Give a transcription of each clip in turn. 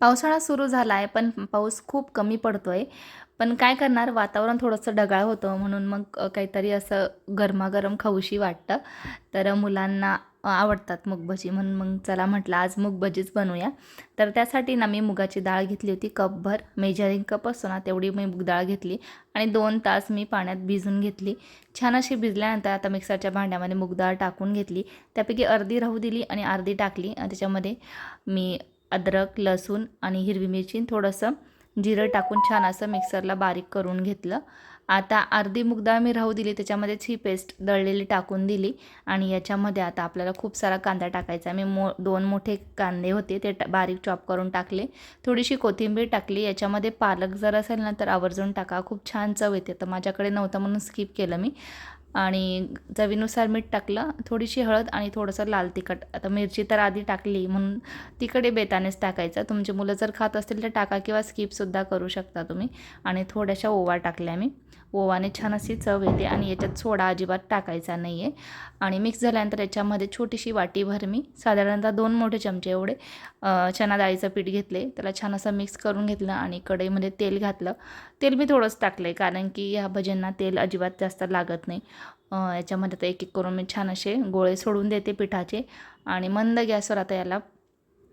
पावसाळा सुरू झाला आहे, पण पाऊस खूप कमी पडतो आहे. पण काय करणार, वातावरण थोडंसं ढगाळ होतं म्हणून मग काहीतरी असं गरमागरम खाऊशी वाटतं. तर मुलांना आवडतात मूग भजी, म्हणून मग चला म्हटलं आज मूग भजीच बनवूया. तर त्यासाठी ना मी मुगाची डाळ घेतली होती कपभर, मेजरिंग कप असतो ना तेवढी मी मूग डाळ घेतली आणि 2 तास मी पाण्यात भिजून घेतली. छान अशी भिजल्यानंतर आता मिक्सरच्या भांड्यामध्ये मूग डाळ टाकून घेतली. त्यापैकी अर्धी राहू दिली आणि अर्धी टाकली आणि त्याच्यामध्ये मी अद्रक, लसूण आणि हिरवी मिरची थोडंसं जिरं टाकून छान असं मिक्सरला बारीक करून घेतलं. आता अर्धी मूग डाळ मी राहू दिली, त्याच्यामध्येच ही पेस्ट दळलेली टाकून दिली आणि याच्यामध्ये आता आपल्याला खूप सारा कांदा टाकायचा. मी 2 मोठे कांदे होते ते बारीक चॉप करून टाकले. थोडीशी कोथिंबीर टाकली. याच्यामध्ये पालक जर असेल ना तर आवर्जून टाका, खूप छान चव येते. तर माझ्याकडे नव्हतं म्हणून स्किप केलं मी. आणि चवीनुसार मीठ टाकलं, थोडीशी हळद आणि थोडंसं लाल तिखट. आता मिरची तर आधी टाकली म्हणून तिकडे बेतानेच टाकायचं. तुमची मुलं जर खात असतील तर टाका किंवा स्किपसुद्धा करू शकता तुम्ही. आणि थोड्याशा ओवा टाकल्या मी. ओवाने छान अशी चव येते आणि याच्यात सोडा अजिबात टाकायचा नाही आहे. आणि मिक्स झाल्यानंतर याच्यामध्ये छोटीशी वाटीभर मी साधारणतः 2 मोठे चमचे एवढे चणा डाळीचं पीठ घेतले. त्याला छान असं मिक्स करून घेतलं आणि कढईमध्ये तेल घातलं. तेल मी थोडंच टाकलं आहे कारण की ह्या भज्यांना तेल अजिबात जास्त लागत नाही. याच्यामध्ये आता एक एक करून मी छान असे गोळे सोडून देते पिठाचे आणि मंद गॅसवर आता याला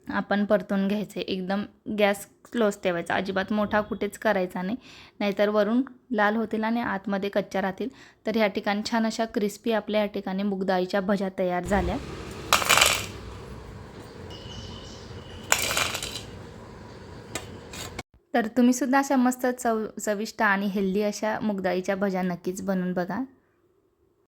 आपण परतून घ्यायचे. एकदम गॅस स्लोच ठेवायचा, अजिबात मोठा कुठेच करायचा नाही, नाहीतर वरून लाल होतील आणि आतमध्ये कच्च्या राहतील. तर ह्या ठिकाणी छान अशा क्रिस्पी आपल्या ह्या ठिकाणी मूगडाळीच्या भज्या तयार झाल्या. तर तुम्हीसुद्धा अशा मस्त चविष्ट आणि हेल्दी अशा मूगडाळीच्या भज्या नक्कीच बनवून बघा.